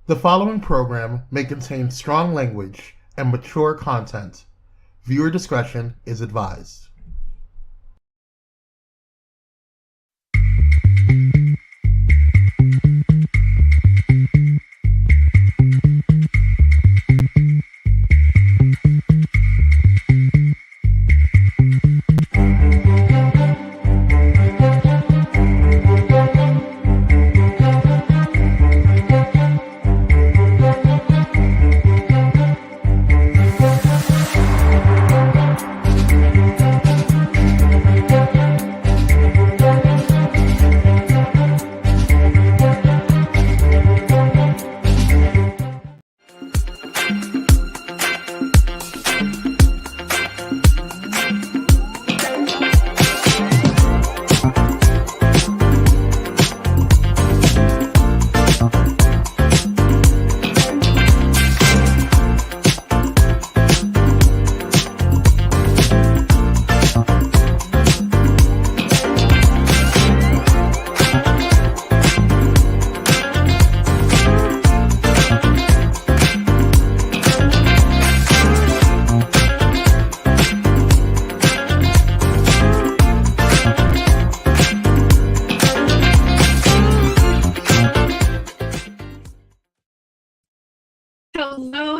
The following program may contain strong language and mature content. Viewer discretion is advised.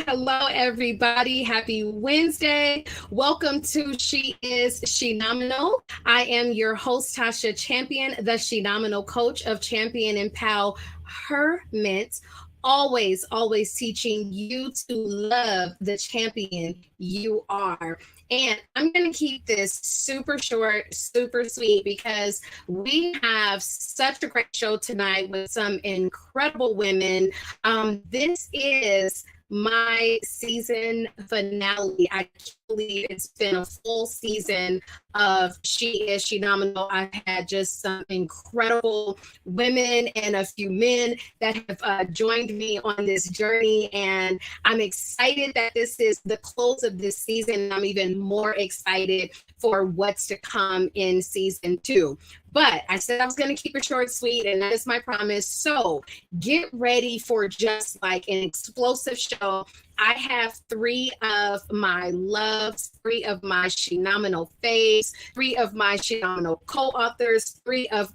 Hello, everybody. Happy Wednesday. Welcome to She Is Shenomenal. I am your host, Tasha Champion, the Shenomenal coach of Champion Empowerment. Always teaching you to love the champion you are. And I'm going to keep this super short, super sweet, because we have such a great show tonight with some incredible women. This is my season finale. I can't believe it's been a full season of She Is Shenomenal. I've had just some incredible women and a few men that have joined me on this journey, and I'm excited that this is the close of this season. I'm even more excited for what's to come in season 2. But I said I was going to keep it short, sweet, and that is my promise. So get ready for just like an explosive show. I have 3 of my loves, 3 of my Shenomenal faves, 3 of my Shenomenal co-authors, 3 of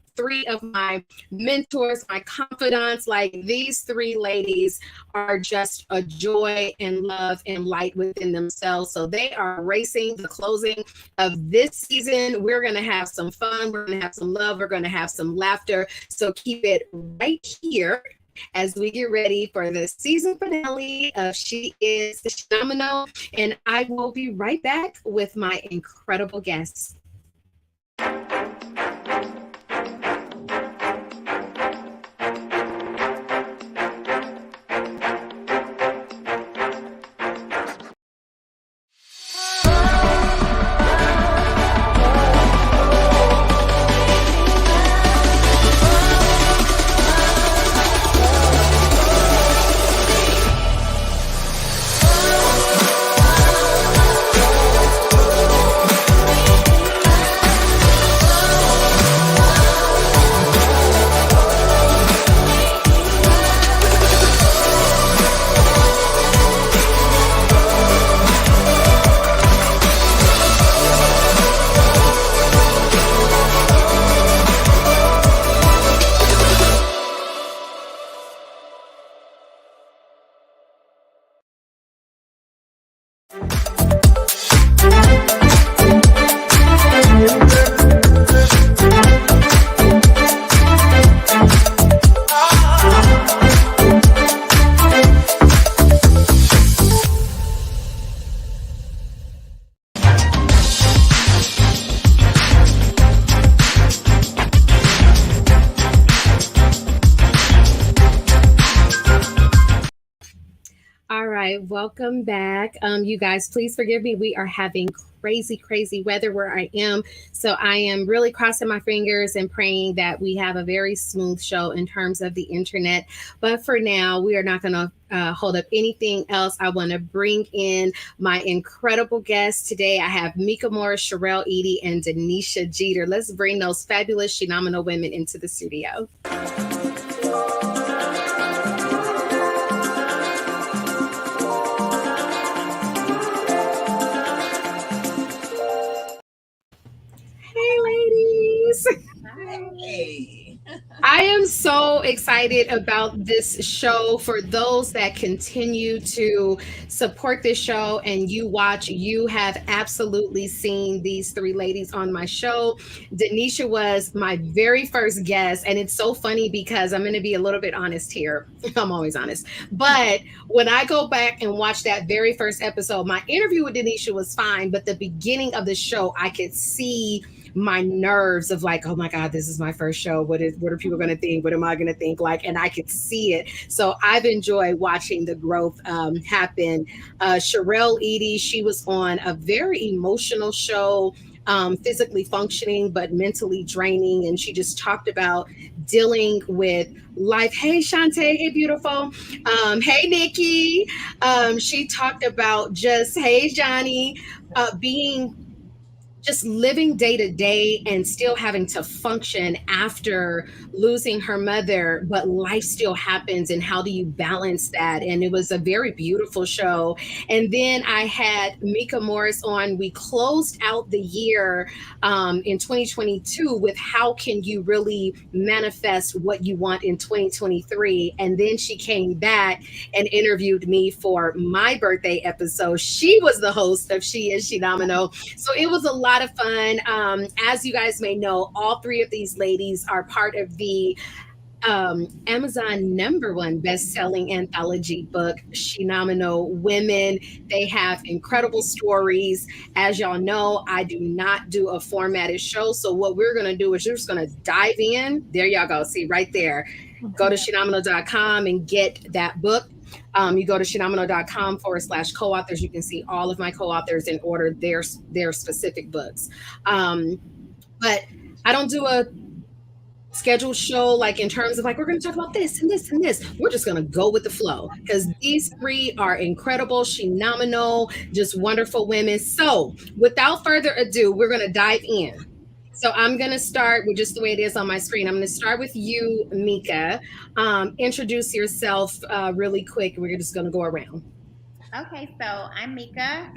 my mentors, my confidants. Like, these 3 ladies are just a joy and love and light within themselves. So they are racing the closing of this season. We're going to have some fun. We're going to have some love. We're going to have some laughter. So keep it right here as we get ready for the season finale of She Is Shenomenal. And I will be right back with my incredible guests. Welcome back. You guys, please forgive me. We are having crazy weather where I am. So I am really crossing my fingers and praying that we have a very smooth show in terms of the internet. But for now, we are not going to hold up anything else. I want to bring in my incredible guests today. I have Mika Morris, Sherelle Edie, and Denisha Jeter. Let's bring those fabulous Shenomenal women into the studio. so excited about this show. For those that continue to support this show and you watch, you have absolutely seen these three ladies on my show. Denisha was my very first guest, and it's so funny because I'm going to be a little bit honest here. I'm always honest. But when I go back and watch that very first episode, my interview with Denisha was fine, but the beginning of the show, I could see my nerves of like, oh my God, this is my first show. What are people going to think? What am I going to think? Like, and I could see it. So I've enjoyed watching the growth happen. Sherelle Edie, she was on a very emotional show, physically functioning but mentally draining, and she just talked about dealing with life. Hey Shantae, hey beautiful. Hey Nikki. She talked about just, hey Johnny, being just living day to day and still having to function after losing her mother, but life still happens. And how do you balance that? And it was a very beautiful show. And then I had Mika Morris on. We closed out the year in 2022 with how can you really manifest what you want in 2023. And then she came back and interviewed me for my birthday episode. She was the host of She Is Shenomenal. So it was a lot of fun. As you guys may know, all three of these ladies are part of the Amazon #1 best-selling anthology book, Phenomenal Women. They have incredible stories. As y'all know, I do not do a formatted show. So what we're going to do is you're just going to dive in. There y'all go. See right there. Go to Shenomenal.com and get that book. You go to Shenomenal.com/co-authors. You can see all of my co-authors and order their specific books. But I don't do a scheduled show like in terms of like we're going to talk about this and this and this. We're just going to go with the flow because these three are incredible, phenomenal, just wonderful women. So without further ado, we're going to dive in. So I'm going to start with just the way it is on my screen. I'm going to start with you, Mika. Introduce yourself really quick. We're just going to go around. Okay, so I'm Mika.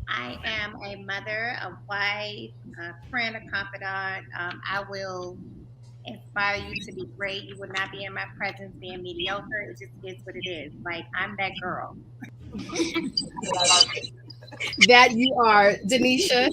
I am a mother, a wife, a friend, a confidant. I will inspire you to be great. You will not be in my presence being mediocre. It just is what it is. Like, I'm that girl. That you are, Denisha.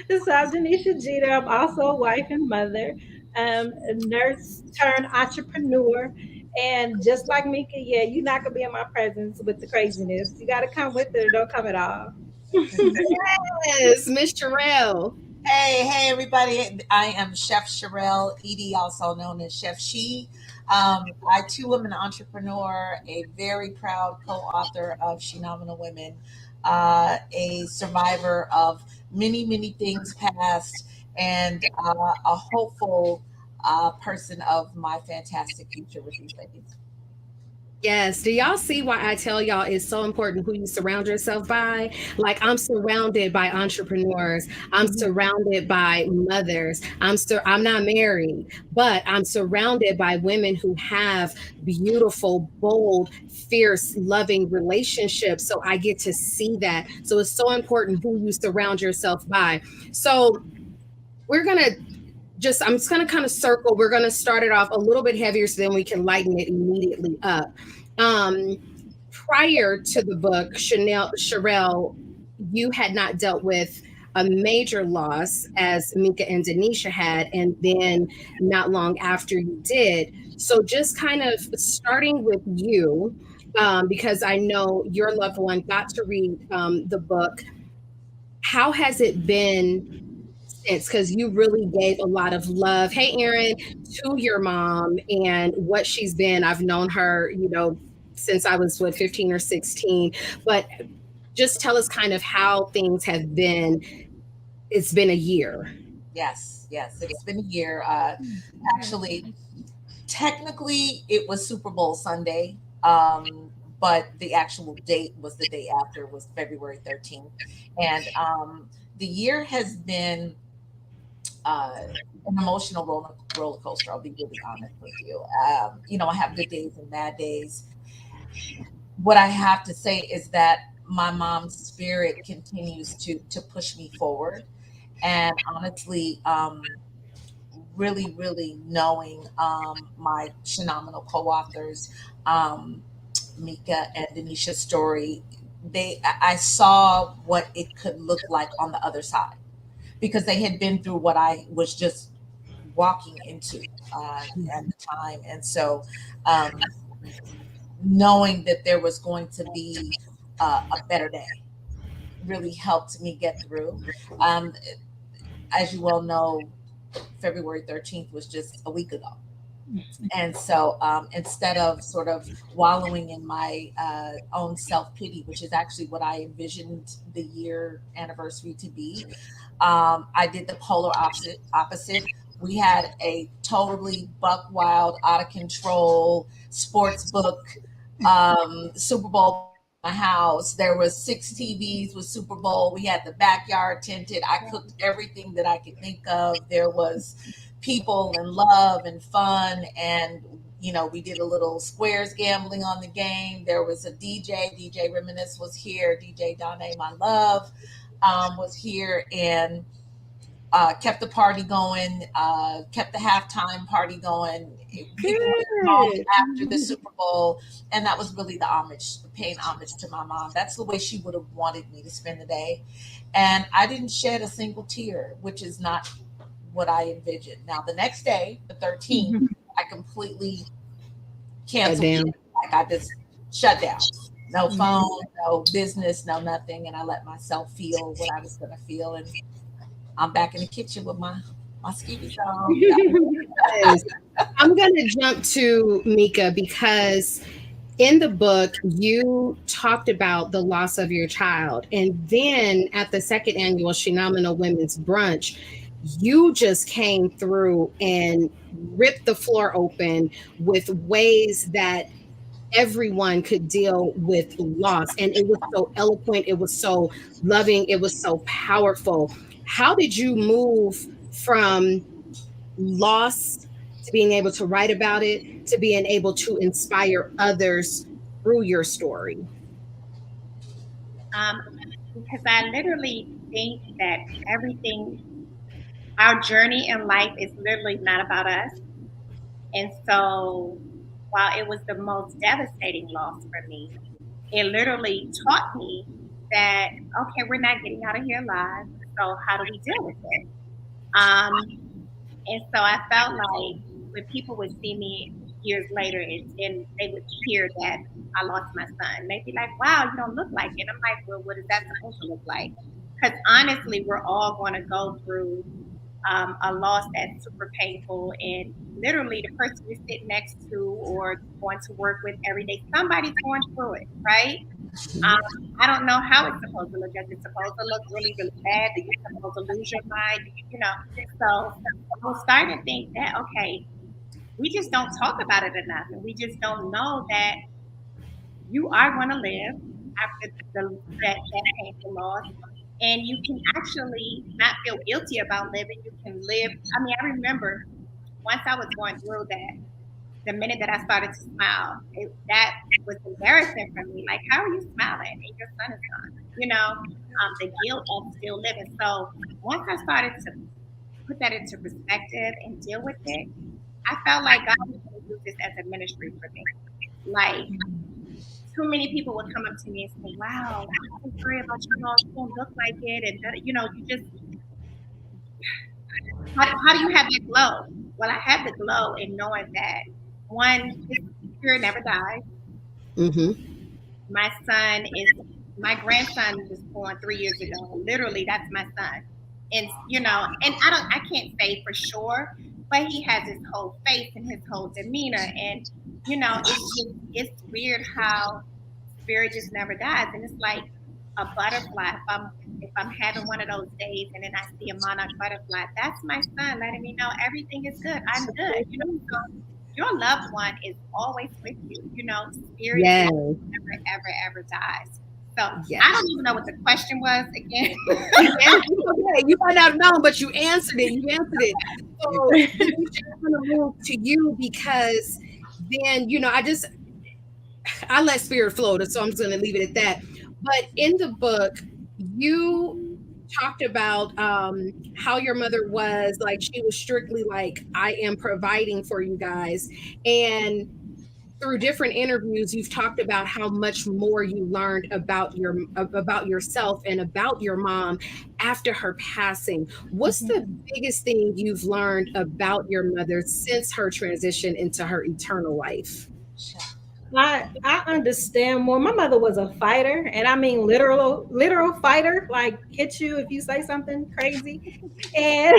So I'm Denisha Jeter. I'm also a wife and mother, a nurse turned entrepreneur. And just like Mika, yeah, you're not gonna be in my presence with the craziness. You gotta come with it or don't come at all. Yes, Miss Sherelle. Hey, everybody. I am Chef Sherelle Edie, also known as Chef She. I too am an entrepreneur, a very proud co author of Phenomenal Women, a survivor of many, many things past, and a hopeful person of my fantastic future with these ladies. Yes. Do y'all see why I tell y'all it's so important who you surround yourself by? Like I'm surrounded by entrepreneurs. I'm surrounded by mothers. I'm not married, but I'm surrounded by women who have beautiful, bold, fierce, loving relationships. So I get to see that. So it's so important who you surround yourself by. So we're gonna I'm just going to kind of circle. We're going to start it off a little bit heavier so then we can lighten it immediately up. Prior to the book, Sherelle, you had not dealt with a major loss as Mika and Denisha had, and then not long after you did. So just kind of starting with you, because I know your loved one got to read the book. How has it been since, because you really gave a lot of love, hey Erin, to your mom and what she's been. I've known her, since I was 15 or 16, but just tell us kind of how things have been. It's been a year. Yes, it's been a year. Actually, technically, it was Super Bowl Sunday, but the actual date was the day after, was February 13th. And the year has been an emotional roller coaster. I'll be really honest with you. I have good days and bad days. What I have to say is that my mom's spirit continues to push me forward. And honestly, really, really knowing my Shenomenal co-authors, um, Mika and Denisha's story, I saw what it could look like on the other side because they had been through what I was just walking into at the time, and so um, knowing that there was going to be a better day really helped me get through. Um, as you well know, February 13th was just a week ago. And so instead of sort of wallowing in my own self pity, which is actually what I envisioned the year anniversary to be, I did the polar opposite. We had a totally buck wild, out of control sports book Super Bowl in my house. There was 6 TVs with Super Bowl. We had the backyard tinted. I cooked everything that I could think of. There was people and love and fun, and we did a little squares gambling on the game. There was a DJ Reminisce was here, DJ Donna My Love was here, and kept the party going, kept the halftime party going. People were involved after the Super Bowl, and that was really the homage, paying homage to my mom. That's the way she would have wanted me to spend the day, and I didn't shed a single tear, which is not what I envisioned. Now, the next day, the 13th, I completely canceled it. Like I just shut down. No phone, no business, no nothing. And I let myself feel what I was going to feel. And I'm back in the kitchen with my skeezy song. I'm going to jump to Mika because in the book, you talked about the loss of your child. And then at the second annual Shenomenal Women's Brunch, you just came through and ripped the floor open with ways that everyone could deal with loss. And it was so eloquent. It was so loving. It was so powerful. How did you move from loss to being able to write about it, to being able to inspire others through your story? Because I literally think that our journey in life is literally not about us. And so while it was the most devastating loss for me, it literally taught me that, okay, we're not getting out of here alive. So how do we deal with it? And so I felt like when people would see me years later and they would hear that I lost my son, they'd be like, wow, you don't look like it. I'm like, well, what is that supposed to look like? Because honestly, we're all going to go through a loss that's super painful, and literally the person you're sitting next to or going to work with every day, somebody's going through it, right? I don't know how it's supposed to look. Is it supposed to look really, really bad? Are you supposed to lose your mind? So I started to think that, okay, we just don't talk about it enough, and we just don't know that you are going to live after that painful loss. And you can actually not feel guilty about living. You can live. I mean, I remember once I was going through that, the minute that I started to smile, that was embarrassing for me. Like, how are you smiling and your son is gone? The guilt of still living. So once I started to put that into perspective and deal with it, I felt like God was going to use this as a ministry for me. Like, too many people would come up to me and say, wow, I'm so sorry about you all. You don't look like it. And, you just, how do you have that glow? Well, I have the glow in knowing that, one, his spirit never dies. My grandson was born 3 years ago. Literally, that's my son. And, and I can't say for sure, but he has his whole face and his whole demeanor. And, it's weird how spirit just never dies. And it's like a butterfly. If I'm having one of those days and then I see a monarch butterfly, that's my son letting me know everything is good. I'm good. So your loved one is always with you. Spirit never, ever, ever dies. So I don't even know what the question was again. You might not have known, but you answered it. So I'm going to move to you because then, I let spirit flow, so I'm just going to leave it at that. But in the book, you talked about how your mother was like, she was strictly like, I am providing for you guys. And through different interviews, you've talked about how much more you learned about yourself and about your mom after her passing. What's the biggest thing you've learned about your mother since her transition into her eternal life? I understand more. My mother was a fighter, and I mean literal fighter, like hit you if you say something crazy. And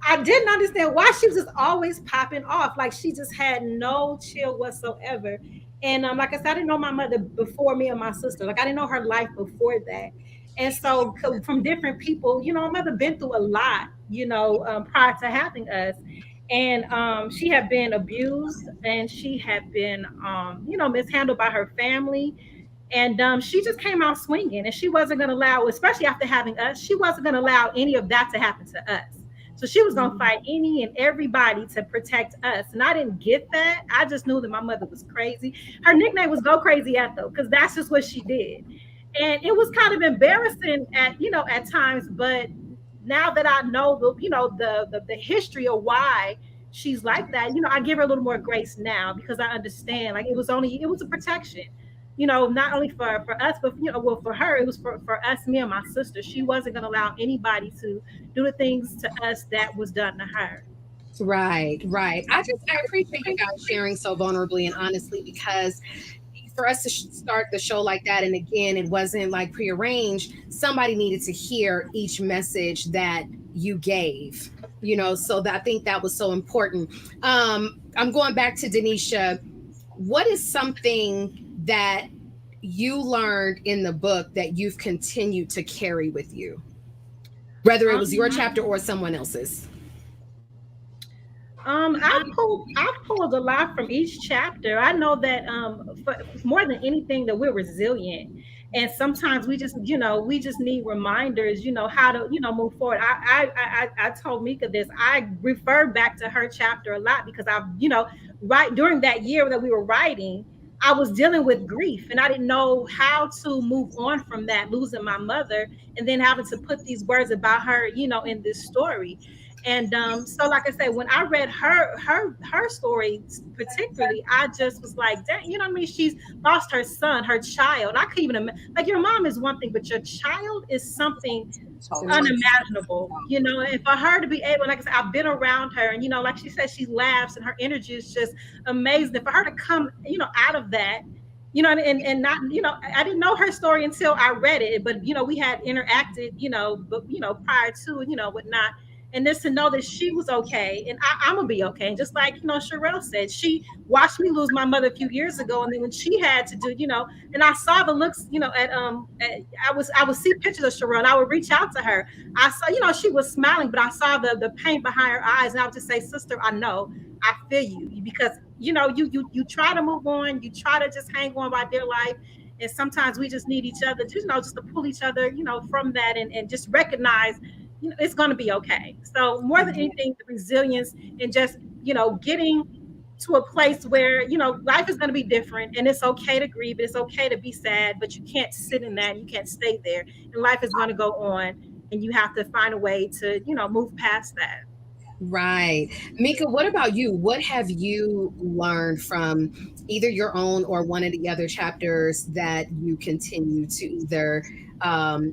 I didn't understand why she was just always popping off. Like she just had no chill whatsoever. And like I said, I didn't know my mother before me and my sister. Like I didn't know her life before that. And so from different people, my mother been through a lot, prior to having us. And she had been abused, and she had been, mishandled by her family. And she just came out swinging, and she wasn't going to allow, especially after having us, she wasn't going to allow any of that to happen to us. So she was going to fight any and everybody to protect us. And I didn't get that. I just knew that my mother was crazy. Her nickname was Go Crazy at, though, because that's just what she did. And it was kind of embarrassing at times, but now that I know the history of why she's like that, I give her a little more grace now because I understand, like, it was a protection, not only for us, but well, for her, it was for us, me and my sister. She wasn't going to allow anybody to do the things to us that was done to her. Right, right. I appreciate you guys sharing so vulnerably and honestly, because for us to start the show like that, and again, it wasn't like prearranged, somebody needed to hear each message that you gave, so that I think that was so important. I'm going back to Denisha. What is something that you learned in the book that you've continued to carry with you, whether it was your chapter or someone else's? I've pulled a lot from each chapter. I know that for more than anything that we're resilient, and sometimes we just need reminders, how to move forward. I told Mika this. I referred back to her chapter a lot because right during that year that we were writing, I was dealing with grief, and I didn't know how to move on from that, losing my mother, and then having to put these words about her, in this story. And so, like I said, when I read her story particularly, I just was like, dang, you know what I mean? She's lost her son, her child. I couldn't even like, your mom is one thing, but your child is something Totally. unimaginable, and for her to be able, like I said, I've been around her, and like she said, she laughs and her energy is just amazing. And for her to come, out of that, and not, I didn't know her story until I read it, but we had interacted, but prior to, whatnot. And just to know that she was okay, and I'm gonna be okay. And just like Sherelle said, she watched me lose my mother a few years ago, and then when she had to do, and I saw the looks, I would see pictures of Sherelle, and I would reach out to her. I saw, she was smiling, but I saw the pain behind her eyes, and I would just say, "Sister, I know, I feel you," because you try to move on, you try to just hang on by dear life, and sometimes we just need each other, just to pull each other, from that, and just recognize, it's going to be okay. So more than anything, the resilience and just getting to a place where life is going to be different, and it's okay to grieve, it's okay to be sad, but you can't sit in that, and you can't stay there, and life is going to go on, and you have to find a way to move past that. Right. Mika, what about you? What have you learned from either your own or one of the other chapters that you continue to either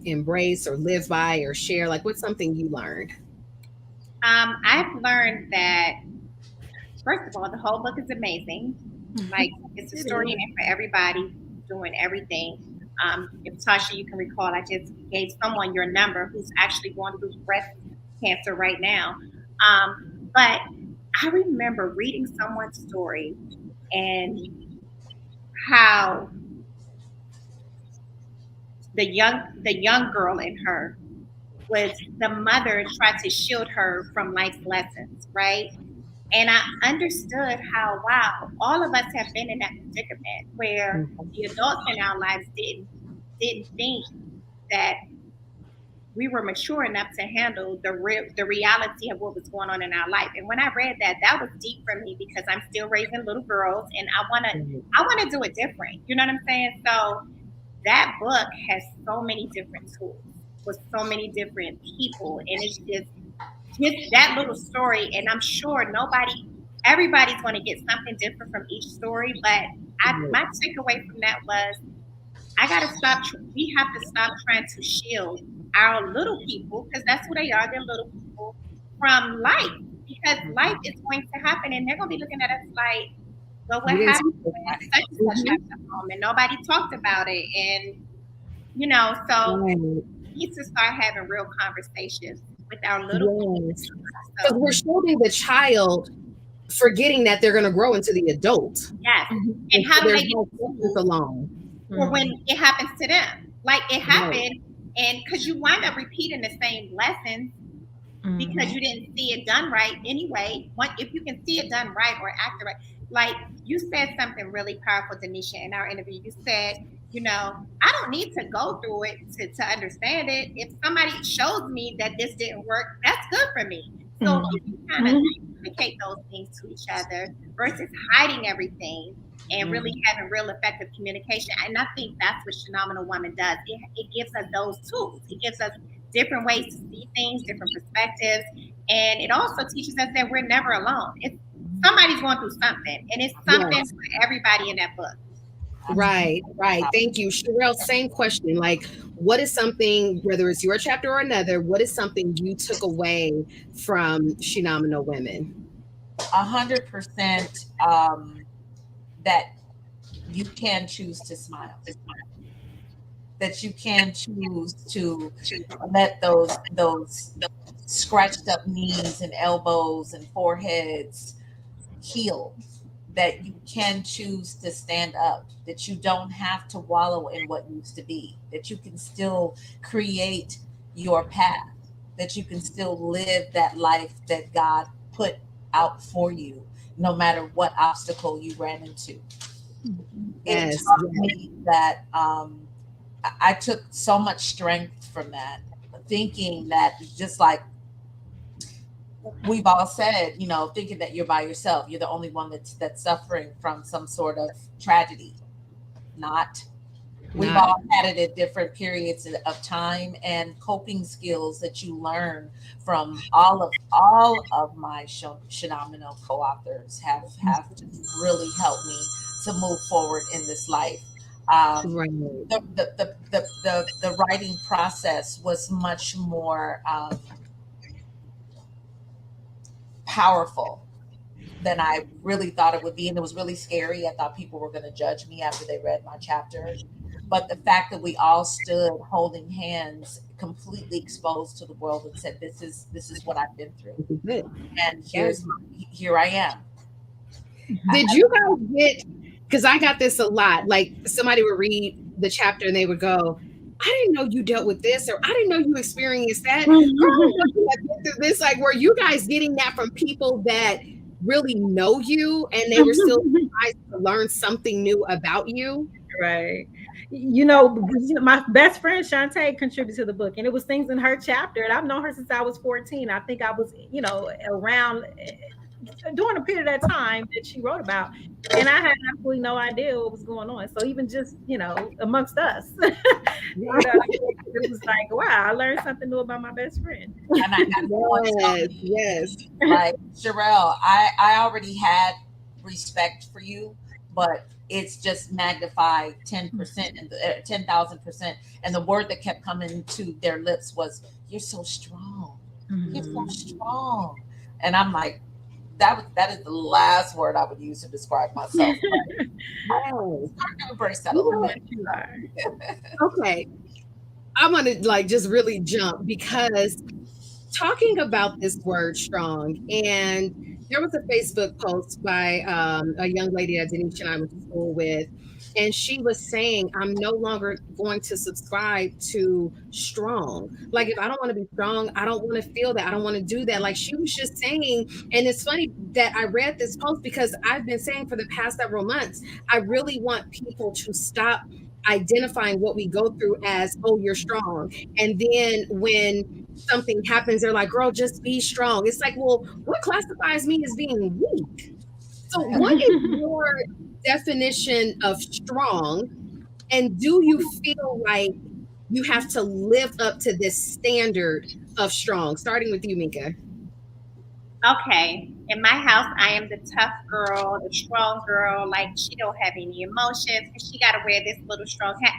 embrace or live by or share? Like, what's something you learned? I've learned that, first of all, the whole book is amazing. Like, it's a story in it for everybody doing everything. If Tasha, you can recall, I just gave someone your number who's actually going through breast cancer right now. But I remember reading someone's story and how the young girl in her was, the mother tried to shield her from life's lessons, right? And I understood how, wow, all of us have been in that predicament where the adults in our lives didn't think that we were mature enough to handle the reality of what was going on in our life. And when I read that, that was deep for me because I'm still raising little girls, and I wanna do it different. You know what I'm saying? So that book has so many different tools. with so many different people, and it's just that little story. And I'm sure everybody's going to get something different from each story. But my takeaway from that was I got to stop. We have to stop trying to shield our little people, because that's who they are. They're little people, from life, because life is going to happen, and they're going to be looking at us like, well, what happened when such and such happened at home, and nobody talked about it, and so we need to start having real conversations with our little people. Because we're shielding the child, forgetting that they're going to grow into the adult. Yes, and how do they get along? Or when it happens to them, like it happened, and because you wind up repeating the same lessons because you didn't see it done right anyway. If you can see it done right or act right, like you said something really powerful, Denisha, in our interview. You said, I don't need to go through it to understand it. If somebody shows me that this didn't work, that's good for me. So if you kind of communicate those things to each other versus hiding everything and really having real effective communication. And I think that's what Shenomenal Woman does. It gives us those tools. It gives us different ways to see things, different perspectives. And it also teaches us that we're never alone. Somebody's going through something, and it's something for everybody in that book. Right. Thank you. Sherelle, same question. Like, what is something, whether it's your chapter or another, what is something you took away from Shenomenal Women? 100% that you can choose to smile. That you can choose to let those scratched up knees and elbows and foreheads heal. That you can choose to stand up, that you don't have to wallow in what used to be, that you can still create your path, that you can still live that life that God put out for you, no matter what obstacle you ran into. It taught me that I took so much strength from that, thinking that, just like we've all said, thinking that you're by yourself, you're the only one that's suffering from some sort of tragedy. We've all had it at different periods of time, and coping skills that you learn from all of my Shenomenal co-authors have really helped me to move forward in this life. The writing process was much more powerful than I really thought it would be, and it was really scary. I thought people were going to judge me after they read my chapter, but the fact that we all stood holding hands, completely exposed to the world, and said, "This is what I've been through, and here I am." Did you guys get? Because I got this a lot. Like, somebody would read the chapter and they would go, I didn't know you dealt with this, or I didn't know you experienced that. Girl, you have been through this. Like, were you guys getting that from people that really know you, and they were still surprised to learn something new about you? Right. My best friend Shantae contributed to the book, and it was things in her chapter. And I've known her since I was 14. I think I was, around during a period of time that she wrote about, and I had absolutely no idea what was going on. So even just amongst us, it was like, wow, I learned something new about my best friend. And I got yes. Like, Sherelle, I already had respect for you, but it's just magnified 10% and 10,000%. And the word that kept coming to their lips was, "You're so strong. You're so strong." And I'm like, that is the last word I would use to describe myself. I'm going to embrace that a little bit. Okay. I'm going to just really jump, because talking about this word strong, and there was a Facebook post by a young lady that Denisha and I went to school with, and she was saying, I'm no longer going to subscribe to strong. Like, if I don't want to be strong, I don't want to feel that. I don't want to do that. Like, she was just saying, and it's funny that I read this post, because I've been saying for the past several months, I really want people to stop identifying what we go through as, oh, you're strong. And then when something happens, they're like, girl, just be strong. It's like, well, what classifies me as being weak? So what is your definition of strong? And do you feel like you have to live up to this standard of strong. Starting with you, Mika. Okay. In my house, I am the tough girl, the strong girl. Like she don't have any emotions, and she got to wear this little strong hat.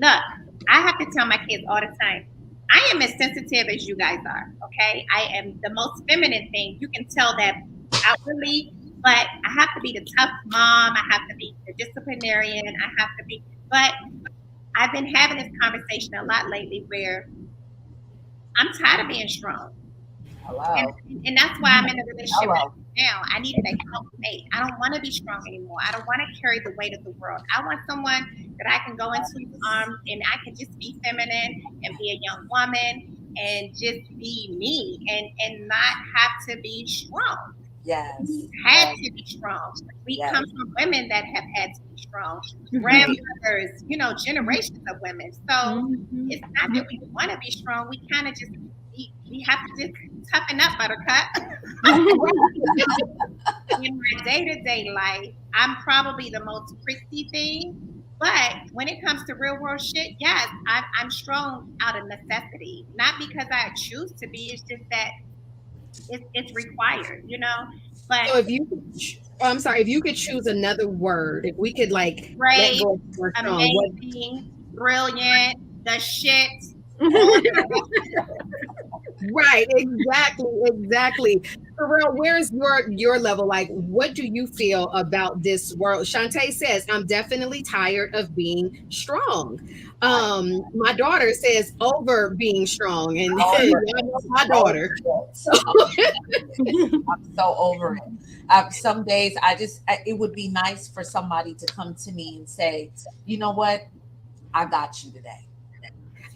Look, I have to tell my kids all the time, I am as sensitive as you guys are. Okay, I am the most feminine thing. You can tell that outwardly, but I have to be the tough mom. I have to be the disciplinarian. I have to be. But I've been having this conversation a lot lately where I'm tired of being strong. And, Hello. and that's why I'm in a relationship Hello. now. I needed a helpmate. I don't want to be strong anymore. I don't want to carry the weight of the world. I want someone that I can go into his arms and I can just be feminine and be a young woman and just be me and not have to be strong. Yes. We had to be strong. We Yes. come from women that have had to be strong. Mhm. Grandmothers, generations of women. So Mhm. it's not that we want to be strong. We kind of just we have to just toughen up, Buttercup. In my day-to-day life, I'm probably the most prissy thing. But when it comes to real world shit, yes, I'm strong out of necessity, not because I choose to be. It's just that it's required. But So if you could, I'm sorry, if you could choose another word, if we could like let brave, go of the word strong, what? amazing, brilliant, the shit. Right, exactly. Pharrell, where's your level? Like, what do you feel about this world? Shantae says, I'm definitely tired of being strong. My daughter says over being strong, and Over y'all know my daughter. I'm so over it. Some days it would be nice for somebody to come to me and say, you know what? I got you today.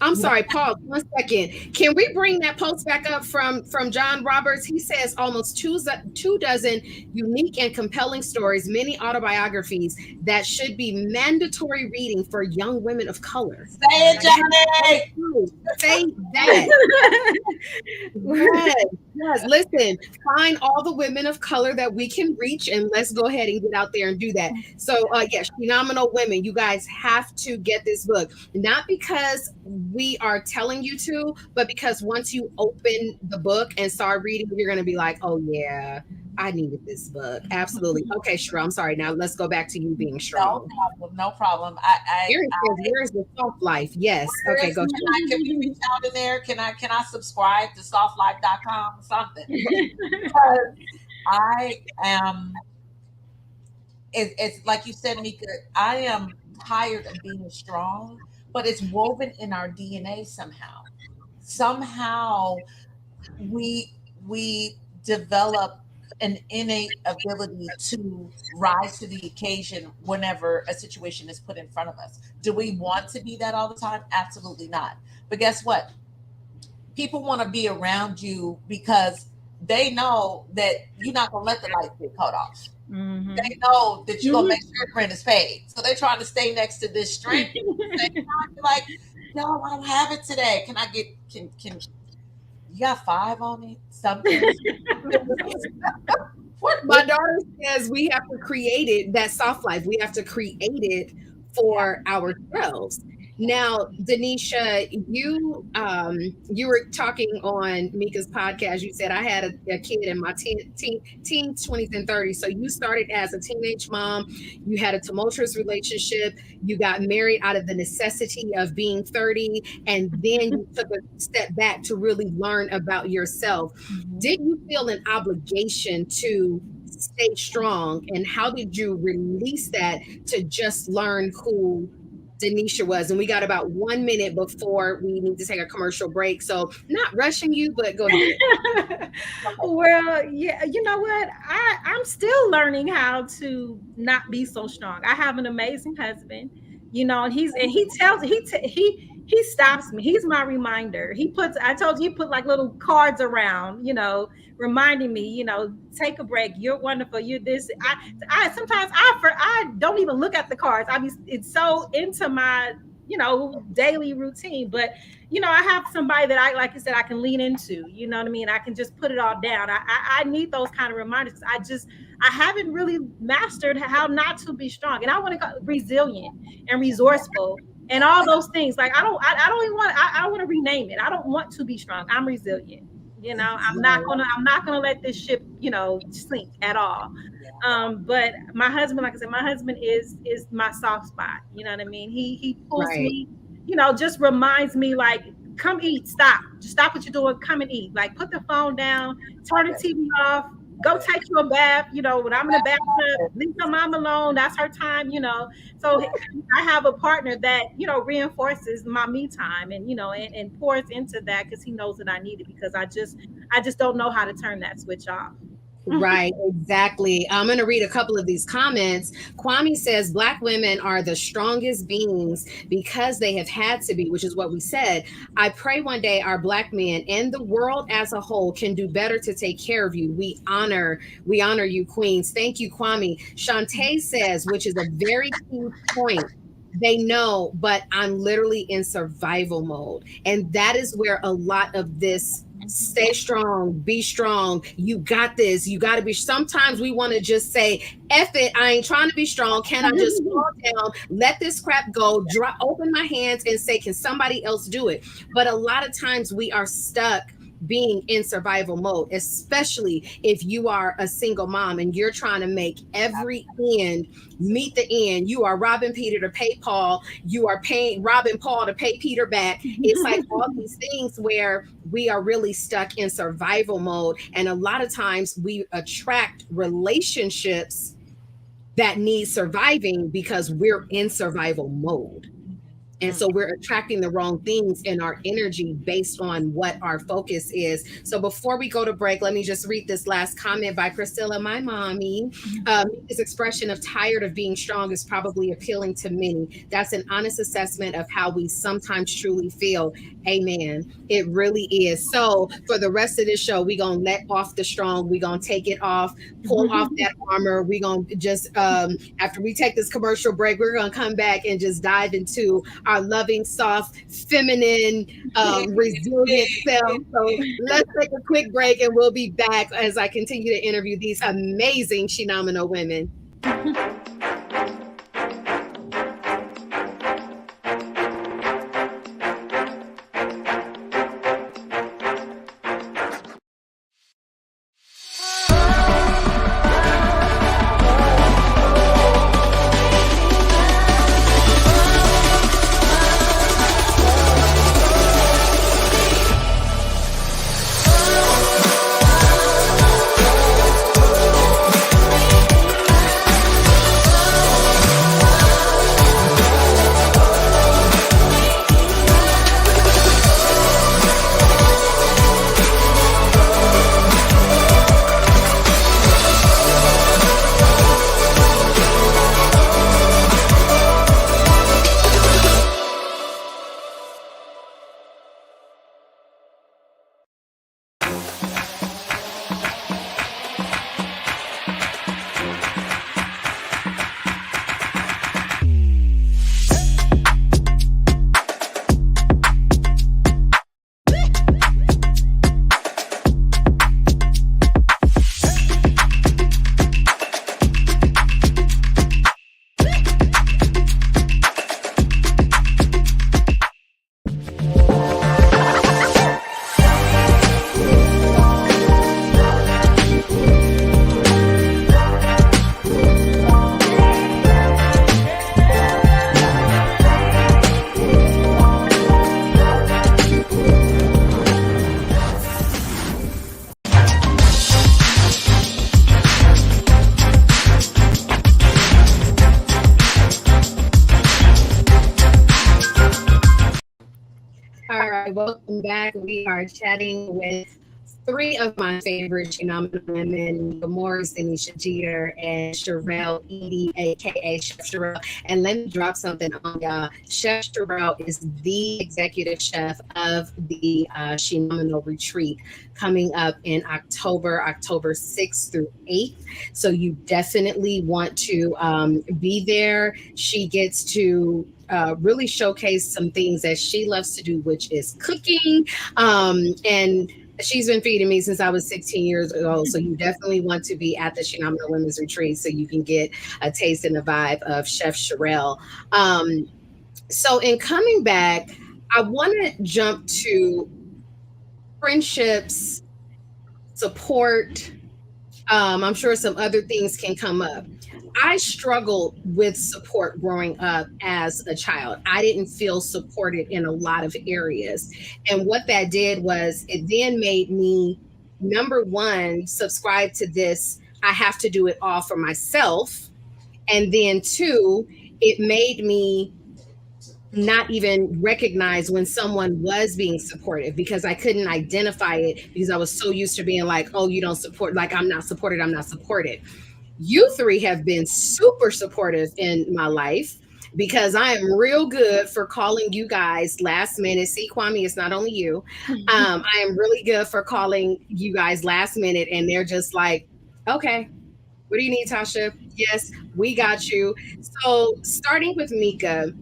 I'm sorry, Paul. 1 second. Can we bring that post back up from John Roberts? He says almost two dozen unique and compelling stories, many autobiographies that should be mandatory reading for young women of color. Say it, Johnny. Say that. Yes. Listen, find all the women of color that we can reach, and let's go ahead and get out there and do that. So, yes, Phenomenal Women, you guys have to get this book, not because we are telling you to, but because once you open the book and start reading, you're going to be like, oh, yeah, I needed this book. Absolutely. Okay, sure. I'm sorry. Now let's go back to you being strong. No problem. Where's the soft life? Yes. Okay, go. Can we reach out in there? Can I subscribe to softlife.com or something? Because I am. It's like you said, Mika. I am tired of being strong, but it's woven in our DNA somehow. Somehow we develop an innate ability to rise to the occasion whenever a situation is put in front of us. Do we want to be that all the time? Absolutely not. But guess what? People want to be around you because they know that you're not going to let the light get cut off. Mm-hmm. They know that you're going to make sure your rent is paid. So they're trying to stay next to this strength. Like, no, I don't have it today. Can I get, can you got 5 on me? Something. My daughter says we have to create it, that soft life. We have to create it for ourselves. Now, Denisha, you were talking on Mika's podcast. You said I had a kid in my teens, 20s, and 30s. So you started as a teenage mom. You had a tumultuous relationship. You got married out of the necessity of being 30, and then you took a step back to really learn about yourself. Mm-hmm. Did you feel an obligation to stay strong, and how did you release that to just learn who Denisha was? And we got about 1 minute before we need to take a commercial break, so not rushing you, but go ahead. Well, yeah, you know what, I'm still learning how to not be so strong. I have an amazing husband, and he stops me. He's my reminder. I told you, he put like little cards around, reminding me, take a break. You're wonderful. You're this. I sometimes I don't even look at the cards. It's so into my, daily routine. But, I have somebody that like you said, I can lean into, you know what I mean? I can just put it all down. I need those kind of reminders. I haven't really mastered how not to be strong. And I want to go resilient and resourceful. and all those things. Like I don't even want I want to rename it. I don't want to be strong. I'm resilient. You know, I'm not gonna let this ship, you know, sink at all. But my husband, like I said, my husband is my soft spot. You know what I mean? He pulls Right. me, you know, just reminds me like, come eat, stop. Just stop what you're doing, come and eat. Like put the phone down, turn the TV off, go take you a bath. You know, when I'm in the bathtub, leave your mom alone. That's her time, you know. So I have a partner that, you know, reinforces my me time and, you know, and pours into that because he knows that I need it, because I just don't know how to turn that switch off. Right, exactly. I'm going to read a couple of these comments. Kwame says Black women are the strongest beings because they have had to be, which is what we said. I pray one day our Black men and the world as a whole can do better to take care of you. We honor you, queens. Thank you, Kwame. Shantae says, which is a very key point. They know, but I'm literally in survival mode. And that is where a lot of this stay strong, be strong, you got this, you got to be. Sometimes we want to just say, F it, I ain't trying to be strong. Can I just fall down, let this crap go, drop, open my hands and say, can somebody else do it? But a lot of times we are stuck being in survival mode, especially if you are a single mom and you're trying to make every end meet the end. You are robbing Peter to pay Paul. You are robbing Paul to pay Peter back. It's like all these things where we are really stuck in survival mode. And a lot of times we attract relationships that need surviving because we're in survival mode. And so we're attracting the wrong things in our energy based on what our focus is. So before we go to break, let me just read this last comment by Priscilla, my mommy. His expression of tired of being strong is probably appealing to many. That's an honest assessment of how we sometimes truly feel. Amen. It really is. So for the rest of this show, we're going to let off the strong. We're going to take it off, pull off that armor. We're going to just, after we take this commercial break, we're going to come back and just dive into our loving, soft, feminine, resilient self. So let's take a quick break and we'll be back as I continue to interview these amazing Shenomenal women. All right, welcome back. We are chatting with three of my favorite Phenomenal women, Gamora Zanisha Jeter and Sherelle Edie, aka Chef Sherelle. And let me drop something on y'all. Chef Sherelle is the executive chef of the Shenomenal retreat coming up in October 6th through 8th. So you definitely want to be there. She gets to really showcase some things that she loves to do, which is cooking. And she's been feeding me since I was 16 years old. So you definitely want to be at the Shenomenal Women's Retreat so you can get a taste and a vibe of Chef Sherelle. So in coming back, I want to jump to friendships, support. I'm sure some other things can come up. I struggled with support growing up as a child. I didn't feel supported in a lot of areas. And what that did was it then made me, number one, subscribe to this. I have to do it all for myself. And then two, it made me not even recognize when someone was being supportive because I couldn't identify it because I was so used to being like, oh, you don't support, like I'm not supported, I'm not supported. You three have been super supportive in my life because I am real good for calling you guys last minute. See, Kwame, it's not only you. I am really good for calling you guys last minute, and they're just like, okay, what do you need, Tasha? Yes, we got you. So, starting with Mika,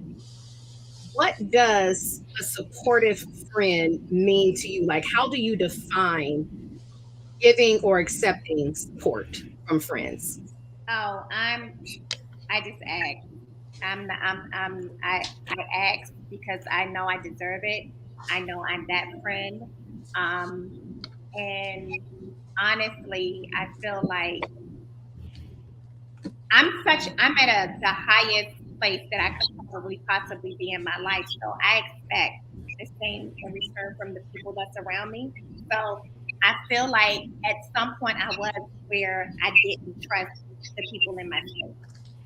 what does a supportive friend mean to you? Like, how do you define giving or accepting support from friends? Oh, I just ask. I ask because I know I deserve it. I know I'm that friend. Um, and honestly, I feel like I'm at the highest place that I could probably possibly be in my life. So I expect the same in return from the people that's around me. So I feel like at some point I was where I didn't trust the people in my space.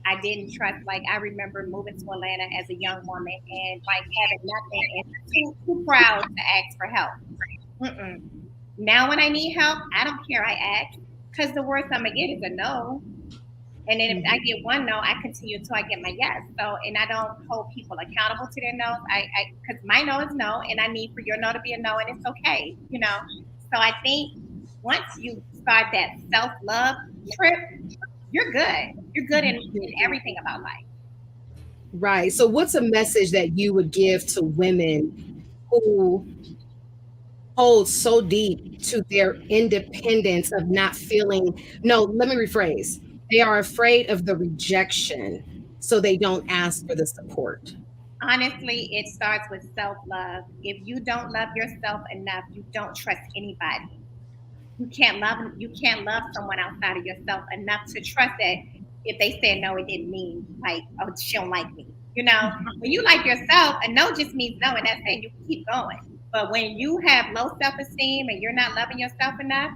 I didn't trust, like, I remember moving to Atlanta as a young woman and like having nothing and too proud to ask for help. Mm-mm. Now when I need help, I don't care. I ask because the worst I'm gonna get is a no. And then if I get one no, I continue until I get my yes. So, and I don't hold people accountable to their no's. Because my no is no, and I need for your no to be a no, and it's okay, you know. So I think once you start that self love trip, you're good. You're good in everything about life. Right. So, what's a message that you would give to women who hold so deep to their independence of not feeling? No, let me rephrase. They are afraid of the rejection, so they don't ask for the support. Honestly, it starts with self love. If you don't love yourself enough, you don't trust anybody. You can't love someone outside of yourself enough to trust that if they said no, it didn't mean like, oh, she don't like me. You know, when you like yourself, a no just means no, and that's it. You can keep going. But when you have low self esteem and you're not loving yourself enough,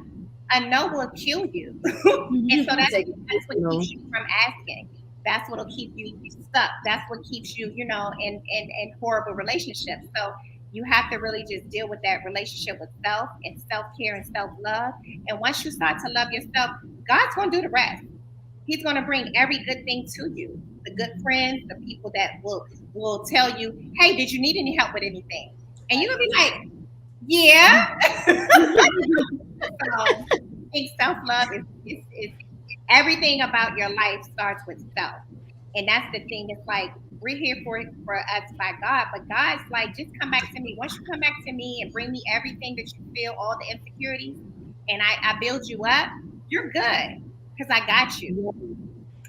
a no will kill you. And so Take that's what intentional. keeps you from asking. That's what'll keep you stuck. That's what keeps you, in horrible relationships. So you have to really just deal with that relationship with self and self care and self love. And once you start to love yourself, God's going to do the rest. He's going to bring every good thing to you. The good friends, the people that will tell you, "Hey, did you need any help with anything?" And you're gonna be like, "Yeah." So I think self love is everything about your life starts with self. And that's the thing. It's like we're here for us by God, but God's like, just come back to me. Once you come back to me and bring me everything that you feel, all the insecurities, and I build you up, you're good because I got you.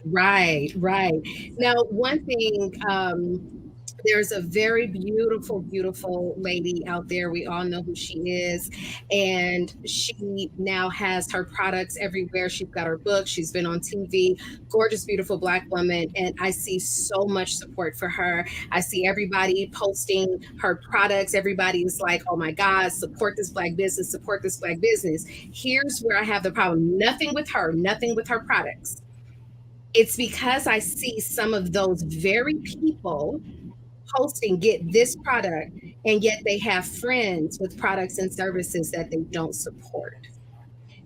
Right, right. Now, one thing, there's a very beautiful, beautiful lady out there. We all know who she is. And she now has her products everywhere. She's got her book. She's been on TV. Gorgeous, beautiful Black woman. And I see so much support for her. I see everybody posting her products. Everybody is like, oh my God, support this Black business, support this Black business. Here's where I have the problem. Nothing with her products. It's because I see some of those very people posting get this product, and yet they have friends with products and services that they don't support.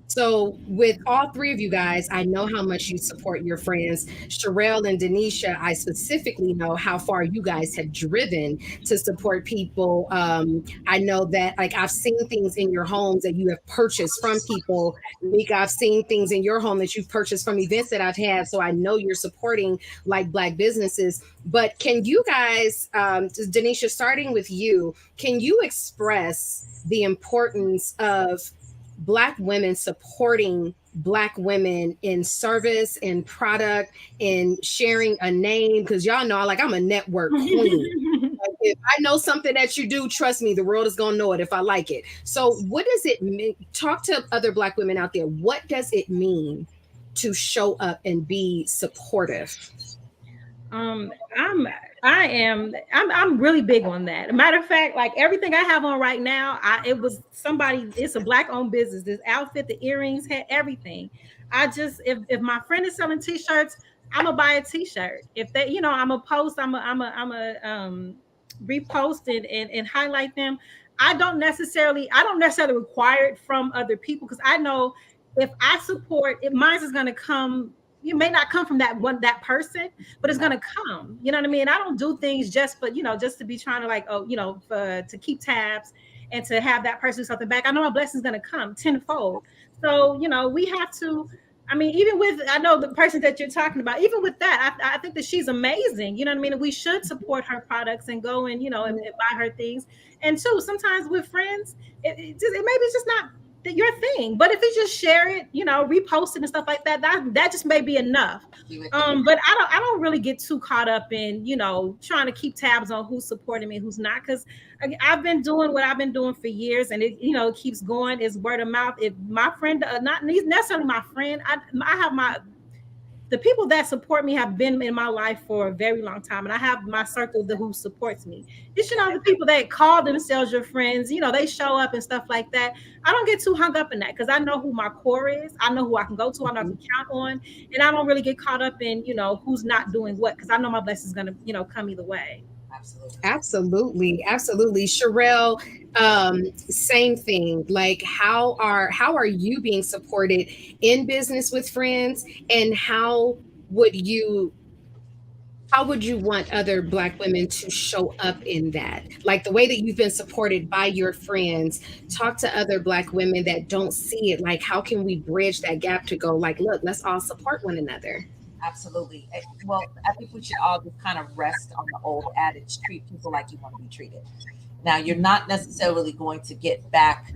So, with all three of you guys, I know how much you support your friends. Sherelle and Denisha, I specifically know how far you guys have driven to support people. I know that, like, I've seen things in your homes that you have purchased from people. Mika, I've seen things in your home that you've purchased from events that I've had. So, I know you're supporting like Black businesses. But can you guys, Denisha, starting with you, can you express the importance of Black women supporting Black women in service, in product, in sharing a name? Because y'all know, like, I'm a network queen. if I know something that you do, trust me, the world is gonna know it if I like it. So, what does it mean? Talk to other Black women out there. What does it mean to show up and be supportive? Um, I'm I'm really big on that. Matter of fact, like everything I have on right now, it was somebody, it's a black owned business. This outfit, the earrings, had everything. I just if my friend is selling t-shirts, I'm gonna buy a t-shirt. If they, I'm a post, I'm a repost it and highlight them. I don't necessarily require it from other people because I know if I support it, mine is gonna come. You may not come from that person, but it's gonna come. You know what I mean? I don't do things just for just to be trying to like to keep tabs and to have that person do something back. I know my blessing's gonna come tenfold. So we have to. I mean, even with I know the person that you're talking about, even with that, I think that she's amazing. You know what I mean? And we should support her products and go and and buy her things. And two, sometimes with friends, it maybe it's just not your thing. But if you just share it, repost it and stuff like that, that just may be enough. But I don't really get too caught up in trying to keep tabs on who's supporting me, who's not, because I've been doing what I've been doing for years, and it keeps going. It's word of mouth. If my friend, not necessarily my friend, I have the people that support me have been in my life for a very long time, and I have my circle who supports me. It's the people that call themselves your friends. They show up and stuff like that. I don't get too hung up in that because I know who my core is. I know who I can go to. I know I can count on, and I don't really get caught up in who's not doing what, because I know my blessing's gonna come either way. Absolutely, absolutely. Sherelle, same thing. Like, how are you being supported in business with friends, and would you how would you want other Black women to show up in that? Like the way that you've been supported by your friends, talk to other Black women that don't see it. Like, how can we bridge that gap to go, like, look, let's all support one another? Absolutely. Well, I think we should all just kind of rest on the old adage, treat people like you want to be treated. Now, you're not necessarily going to get back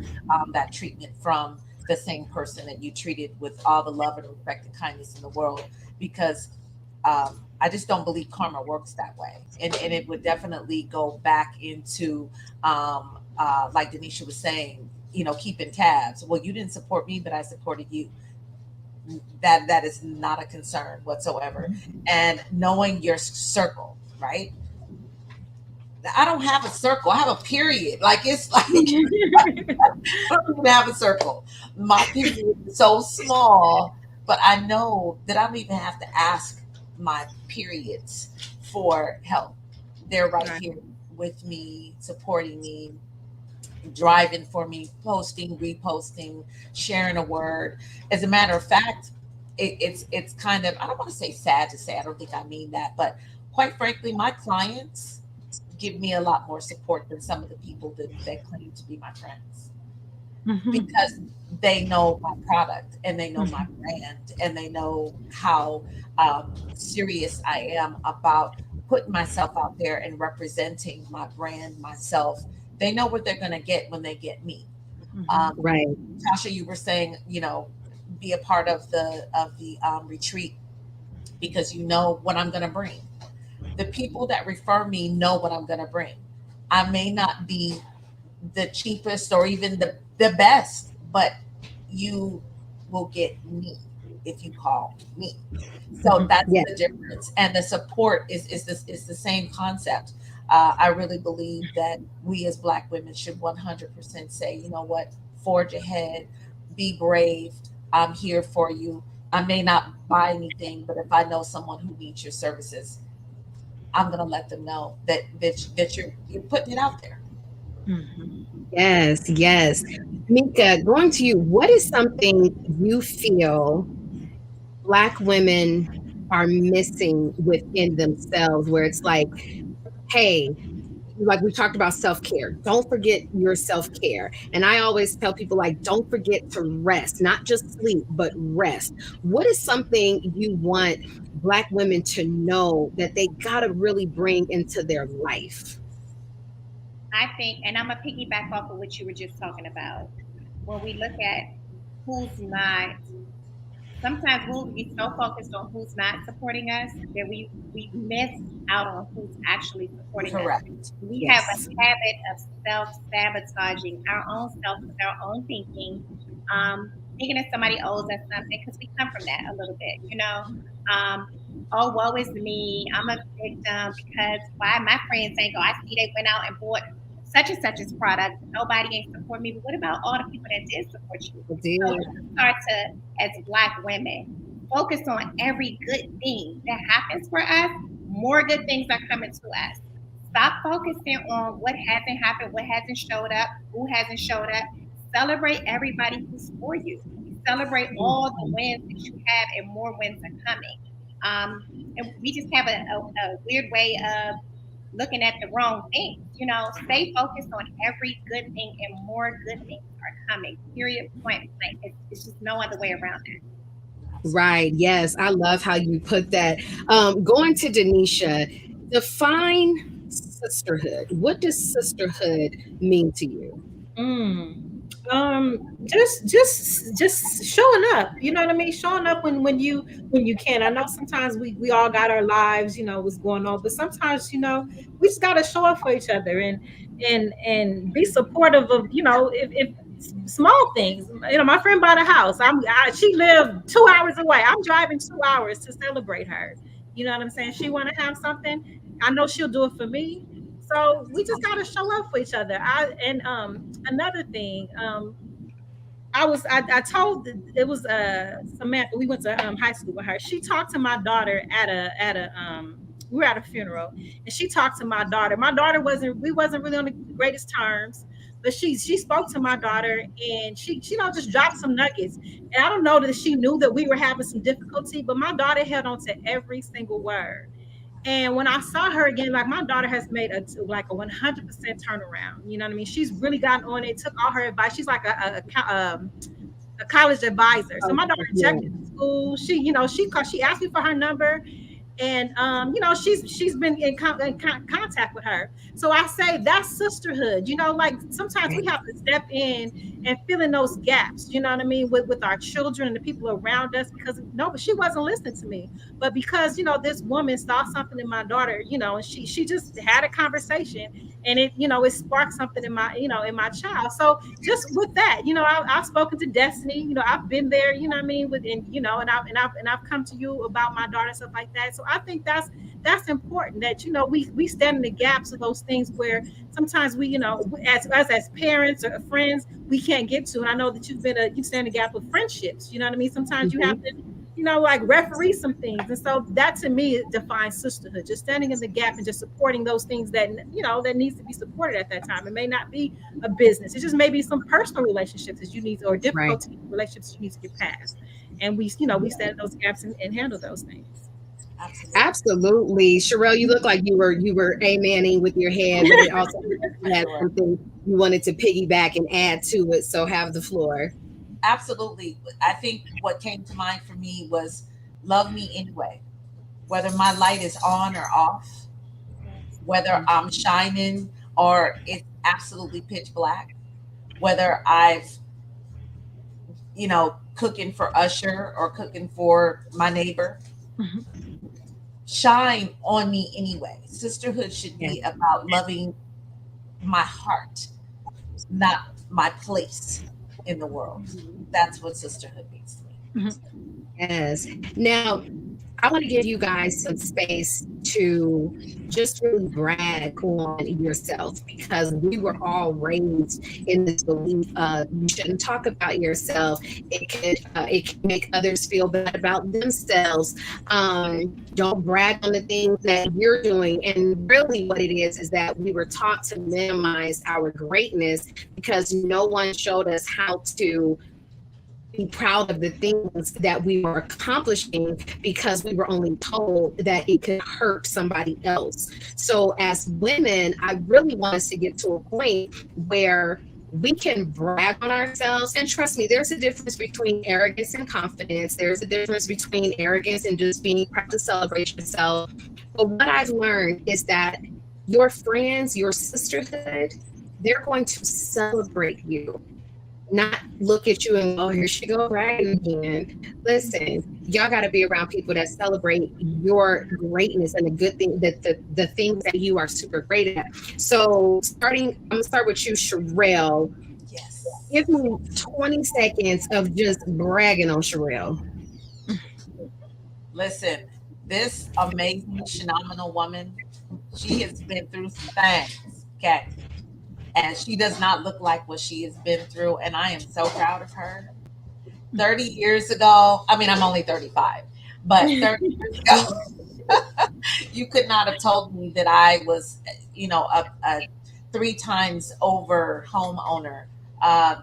that treatment from the same person that you treated with all the love and respect and kindness in the world, because I just don't believe karma works that way. And it would definitely go back into, like Denisha was saying, keeping tabs. Well, you didn't support me, but I supported you. That is not a concern whatsoever. And knowing your circle, right? I don't have a circle. I have a period. Like, it's like I don't even have a circle. My period is so small, but I know that I don't even have to ask my periods for help. They're right here with me, supporting me, driving for me, posting, reposting, sharing a word. As a matter of fact, it's kind of, I don't want to say sad to say, I don't think I mean that, but quite frankly, my clients give me a lot more support than some of the people that claim to be my friends. Because they know my product and they know my brand and they know how serious I am about putting myself out there and representing my brand, myself. They know what they're going to get when they get me. Right. Tasha, you were saying, be a part of the retreat because you know what I'm going to bring. The people that refer me know what I'm going to bring. I may not be the cheapest or even the best, but you will get me if you call me. So that's the difference. And the support is the same concept. I really believe that we as Black women should 100% say, you know what, forge ahead, be brave. I'm here for you. I may not buy anything, but if I know someone who needs your services, I'm going to let them know that you're putting it out there. Yes, yes. Mika, going to you, what is something you feel Black women are missing within themselves where it's like, hey, like we talked about self-care, don't forget your self-care. And I always tell people, like, don't forget to rest, not just sleep, but rest. What is something you want Black women to know that they got to really bring into their life? I think, and I'm gonna piggyback off of what you were just talking about. When we look at who's not sometimes we'll be so focused on who's not supporting us that we miss out on who's actually supporting us. Correct. We have Yes. a habit of self-sabotaging our own self with our own thinking, thinking that somebody owes us something because we come from that a little bit, you know. Um, oh, woe is me. I'm a victim because why my friends ain't go. I see they went out and bought such and such as product. Nobody ain't support me. But what about all the people that did support you? I So did. we start to, as Black women, focus on every good thing that happens for us. More good things are coming to us. Stop focusing on what hasn't happened, what hasn't showed up, who hasn't showed up. Celebrate everybody who's for you. Celebrate all the wins that you have, and more wins are coming. And we just have a weird way of looking at the wrong things. You know, stay focused on every good thing, and more good things are coming. Period. Point blank. It's just no other way around that. Right. Yes. I love how you put that. Going to Denisha, define sisterhood. What does sisterhood mean to you? Mm. Just showing up. You know what I mean? Showing up when you can. I know sometimes we all got our lives, you know, what's going on, but sometimes, you know, we just gotta show up for each other and be supportive of, you know, if small things. You know, my friend bought a house. She lived 2 hours away. I'm driving 2 hours to celebrate her. You know what I'm saying? She want to have something. I know she'll do it for me. So we just gotta show up for each other. Another thing, I told it was Samantha. We went to high school with her. She talked to my daughter at a we were at a funeral, and she talked to my daughter. My daughter wasn't really on the greatest terms, but she spoke to my daughter, and she you know, just dropped some nuggets. And I don't know that she knew that we were having some difficulty, but my daughter held on to every single word. And when I saw her again, like, my daughter has made a 100% turnaround. You know what I mean? She's really gotten on it, took all her advice. She's like a college advisor. So my daughter Yeah. checked into school. She asked me for her number, and you know, she's been in contact with her. So I say that's sisterhood. You know, like, sometimes we have to step in and fill in those gaps, you know what I mean, with our children and the people around us, because no, but she wasn't listening to me. But because, you know, this woman saw something in my daughter, you know, and she just had a conversation, and it, you know, it sparked something in my, you know, in my child. So just with that, you know, I've spoken to Destiny, you know, I've been there, you know what I mean, with, and you know, and I've come to you about my daughter and stuff like that. So I think that's important, that, you know, we stand in the gaps of those things where sometimes we, you know, as parents or friends, we can't get to. And I know that you stand in the gap of friendships, you know what I mean? Sometimes you have to, you know, like, referee some things. And so that, to me, it defines sisterhood, just standing in the gap and just supporting those things that, you know, that needs to be supported at that time. It may not be a business. It just may be some personal relationships that you need, or difficulty relationships you need to get past. And we, you know, we stand in those gaps and handle those things. Absolutely. Sherelle, you look like you were amening with your head, but it also had something you wanted to piggyback and add to it. So have the floor. Absolutely. I think what came to mind for me was love me anyway, whether my light is on or off, whether I'm shining or it's absolutely pitch black, whether I've, you know, cooking for Usher or cooking for my neighbor. Shine on me anyway. Sisterhood should be about loving my heart, not my place in the world. That's what sisterhood means to me. Yes. Now, I want to give you guys some space to just really brag on yourself, because we were all raised in this belief of you shouldn't talk about yourself. It can make others feel bad about themselves. Don't brag on the things that you're doing. And really what it is that we were taught to minimize our greatness because no one showed us how to be proud of the things that we were accomplishing, because we were only told that it could hurt somebody else. So as women, I really want us to get to a point where we can brag on ourselves. And trust me, there's a difference between arrogance and confidence. There's a difference between arrogance and just being proud to celebrate yourself. But what I've learned is that your friends, your sisterhood, they're going to celebrate you not look at you and, oh, here she go bragging again. Listen, y'all got to be around people that celebrate your greatness and the good thing that the things that you are super great at. So I'm gonna start with you, Sherelle. Yes. Give me 20 seconds of just bragging on Sherelle. Listen, this amazing, phenomenal woman, she has been through some things, okay? And she does not look like what she has been through. And I am so proud of her. 30 years ago, I mean, I'm only 35, but 30 years ago, you could not have told me that I was, a 3 times over homeowner,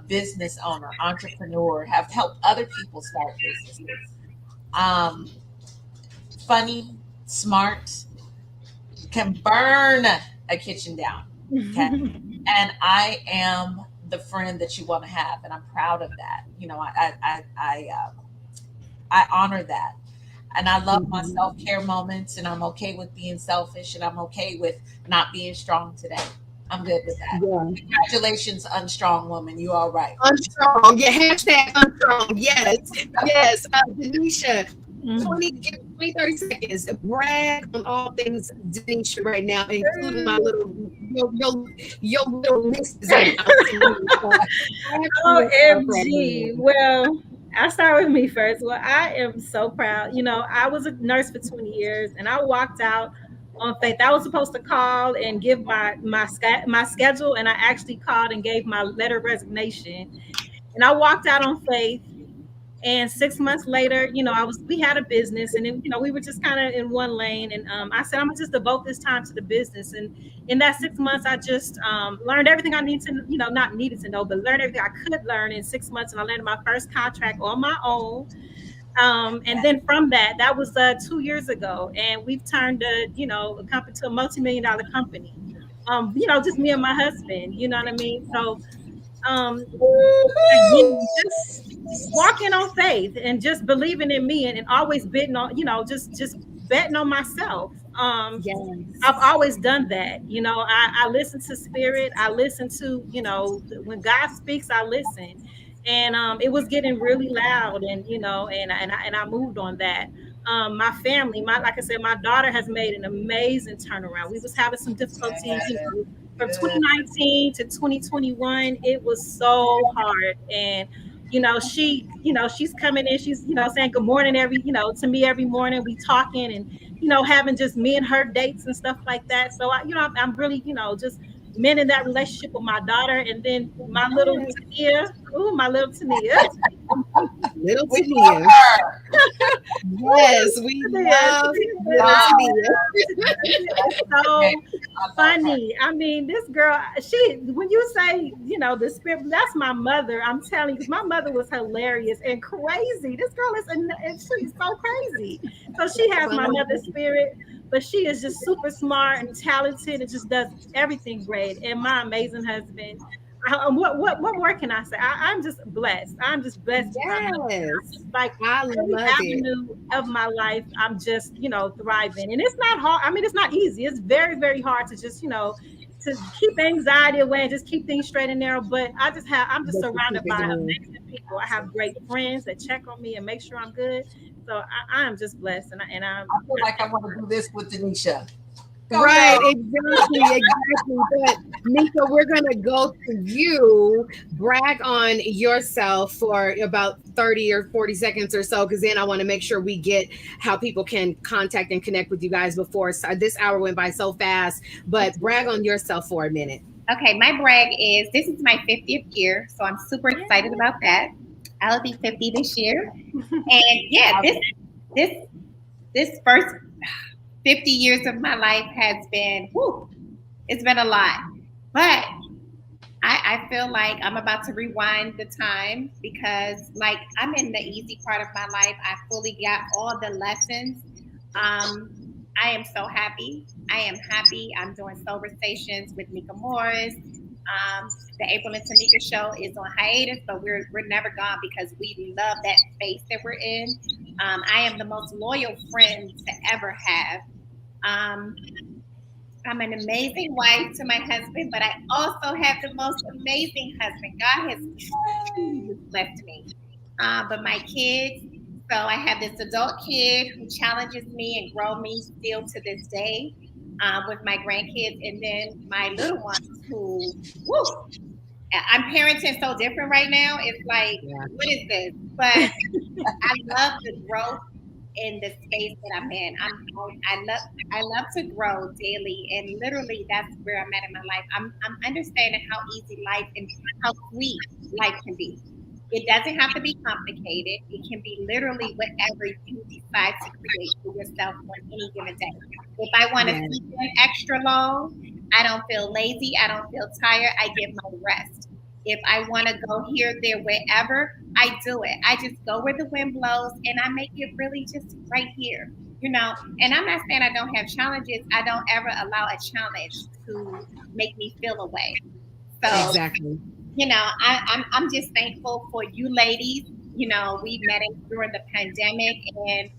business owner, entrepreneur, have helped other people start businesses. Um, Funny, smart, can burn a kitchen down. Okay. And I am the friend that you want to have. And I'm proud of that. I honor that. And I love my self-care moments, and I'm okay with being selfish, and I'm okay with not being strong today. I'm good with that. Yeah. Congratulations, unstrong woman. You all right. Unstrong. Yeah, hashtag unstrong. Yes. Yes. Denisha, 30 seconds. Brag on all things Denisha right now, including my little your little nieces and OMG. Well, I'll start with me first. Well, I am so proud. I was a nurse for 20 years and I walked out on faith. I was supposed to call and give my schedule, and I actually called and gave my letter of resignation. And I walked out on faith. And 6 months later, we had a business, and we were just kind of in one lane. And I said, I'm gonna just devote this time to the business. And in that 6 months, I just learned everything I need to, not needed to know, but learned everything I could learn in 6 months. And I landed my first contract on my own. And then from that was 2 years ago, and we've turned a company to a multi-million-dollar company. Just me and my husband. You know what I mean? So again, just walking on faith and just believing in me, and always betting on, just betting on myself. Yes. I've always done that. I listen to spirit. I listen to, when God speaks, I listen. And it was getting really loud, and I moved on that. My family, like I said, my daughter has made an amazing turnaround. We was having some difficulties, from 2019 to 2021. It was so hard. And she's coming in, she's saying good morning to me every morning. We talking, and having just me and her dates and stuff like that. So I'm really just mending that relationship with my daughter. And then my little Tania, my little Tania. Little We Tania. love her. Yes, we love little Tania. It's so funny. I mean, this girl, when you say, the spirit, that's my mother. I'm telling you, because my mother was hilarious and crazy. This girl and she's so crazy. So she has my mother's spirit, but she is just super smart and talented and just does everything great. And my amazing husband. What more can I say? I'm just blessed. I'm just blessed. Yes. Like I every love it. avenue of my life, I'm just thriving. And it's not hard. I mean, it's not easy. It's very, very hard to just to keep anxiety away and just keep things straight and narrow. But I'm just But you keep surrounded it by going. amazing people. I have great friends that check on me and make sure I'm good. So I am just blessed, and I'm. I feel like I want to do this with Denisha. Go, Right, girl. exactly. But Nika, we're gonna go to you. Brag on yourself for about 30 or 40 seconds or so, because then I want to make sure we get how people can contact and connect with you guys before this hour went by so fast. But brag on yourself for a minute. Okay, my brag is this is my 50th year, so I'm super excited about that. I'll be 50 this year. And yeah, this first 50 years of my life has been, it's been a lot. But I feel like I'm about to rewind the time, because like I'm in the easy part of my life. I fully got all the lessons. I am so happy. I am happy. I'm doing sober stations with Nika Morris. The April and Tamika show is on hiatus, but we're never gone, because we love that space that we're in. I am the most loyal friend to ever have. I'm an amazing wife to my husband, but I also have the most amazing husband. God has truly just blessed me. But my kids, so I have this adult kid who challenges me and grow me still to this day with my grandkids, and then my little ones who, woo, I'm parenting so different right now. It's like, Yeah. what is this? But I love the growth in the space that I'm in. I love to grow daily, and literally that's where I'm at in my life. I'm understanding how easy life and how sweet life can be. It doesn't have to be complicated. It can be literally whatever you decide to create for yourself on any given day. If I want to Yeah. sleep in extra long, I don't feel lazy. I don't feel tired. I get my rest. If I want to go here, there, wherever, I do it. I just go where the wind blows and I make it really just right here, you know. And I'm not saying I don't have challenges. I don't ever allow a challenge to make me feel away. So, Exactly. you know, I'm just thankful for you ladies. You know, we met during the pandemic, and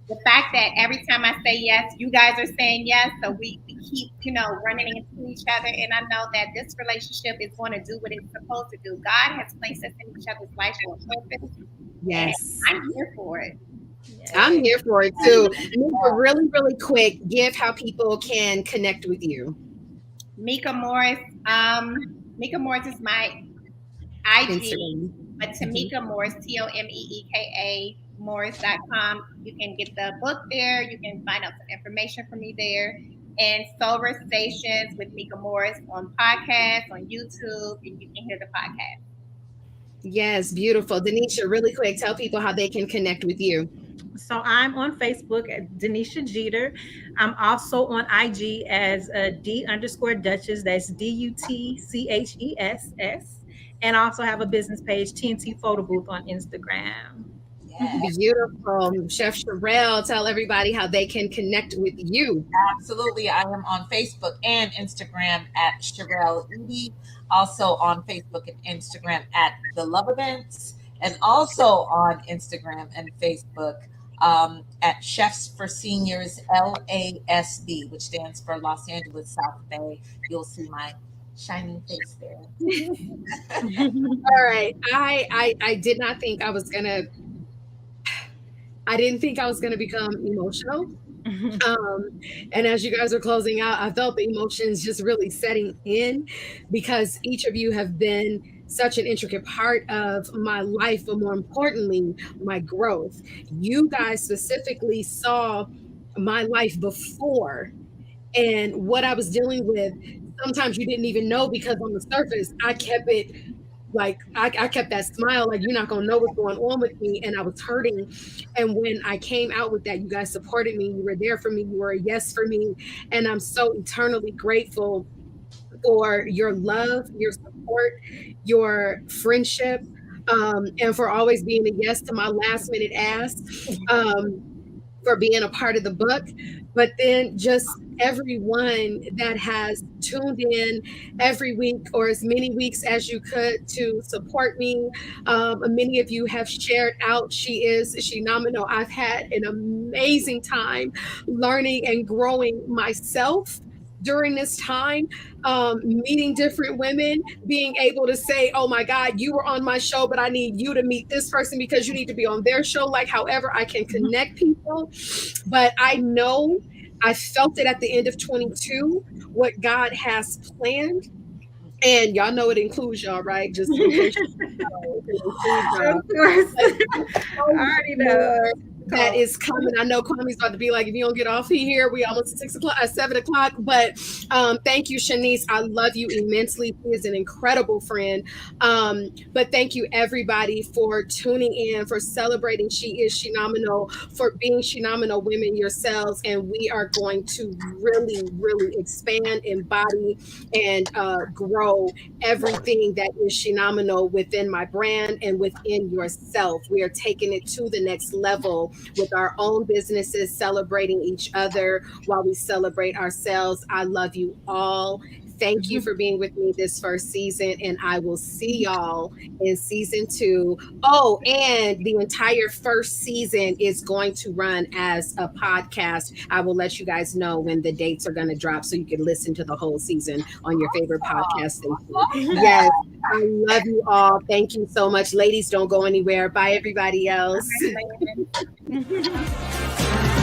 the fact that every time I say yes, you guys are saying yes. So we keep, you know, running into each other. And I know that this relationship is going to do what it's supposed to do. God has placed us in each other's life for a purpose, and Yes. I'm here for it. I'm Yes. here for it too. Nika, really, really quick, give how people can connect with you. Mika Morris, Mika Morris is my IG, Instagram. but Mhm. Tamika Morris, TOMEEKA Morris.com. You can get the book there. You can find out some information from me there. And Sober Stations with Mika Morris on podcast, on YouTube, and you can hear the podcast. Yes, beautiful. Denisha, really quick, tell people how they can connect with you. So I'm on Facebook at Denisha Jeter. I'm also on IG as D underscore Duchess. That's DUTCHESS. And I also have a business page, TNT Photo Booth on Instagram. Yeah, Beautiful. Chef Sherelle, tell everybody how they can connect with you. absolutely. I am on Facebook and Instagram at Sherelle Edie. Also on Facebook and Instagram at The Love Events, and also on Instagram and Facebook at Chefs for Seniors LASD, which stands for Los Angeles South Bay. You'll see my shining face there. All right. I did not think I didn't think I was gonna become emotional. Um, and as you guys are closing out, I felt the emotions just really setting in because each of you have been such an intricate part of my life, but more importantly, my growth. You guys specifically saw my life before and what I was dealing with. Sometimes you didn't even know because on the surface, I kept it like I kept that smile, like you're not gonna know what's going on with me, and I was hurting. And when I came out with that, you guys supported me. You were there for me. You were a yes for me, and I'm so eternally grateful for your love, your support, your friendship, and for always being a yes to my last minute ask. Um, for being a part of the book, but then just everyone that has tuned in every week or as many weeks as you could to support me. Many of you have shared out. She nominal. I've had an amazing time learning and growing myself during this time, meeting different women, being able to say, oh my God, you were on my show, but I need you to meet this person because you need to be on their show. Like, however, I can connect people. But I know I felt it at the end of 22, what God has planned. And y'all know it includes y'all, right? Just in case you know, it includes y'all. Of course. But I so much already know. more that Cool. is coming. I know Kwame's about to be like, if you don't get off here, we almost at 6 o'clock, at 7 o'clock. But thank you, Shanice. I love you immensely. She is an incredible friend. But thank you, everybody, for tuning in, for celebrating She Is Shenomenal, for being Shenomenal women yourselves. And we are going to really, really expand, embody, and grow everything that is Shenomenal within my brand and within yourself. We are taking it to the next level with our own businesses, celebrating each other while we celebrate ourselves. I love you all. Thank you for being with me this first season, and I will see y'all in season 2. Oh, and the entire first season is going to run as a podcast. I will let you guys know when the dates are going to drop so you can listen to the whole season on your favorite podcast station. Yes, I love you all. Thank you so much. Ladies, don't go anywhere. Bye, everybody else. All right,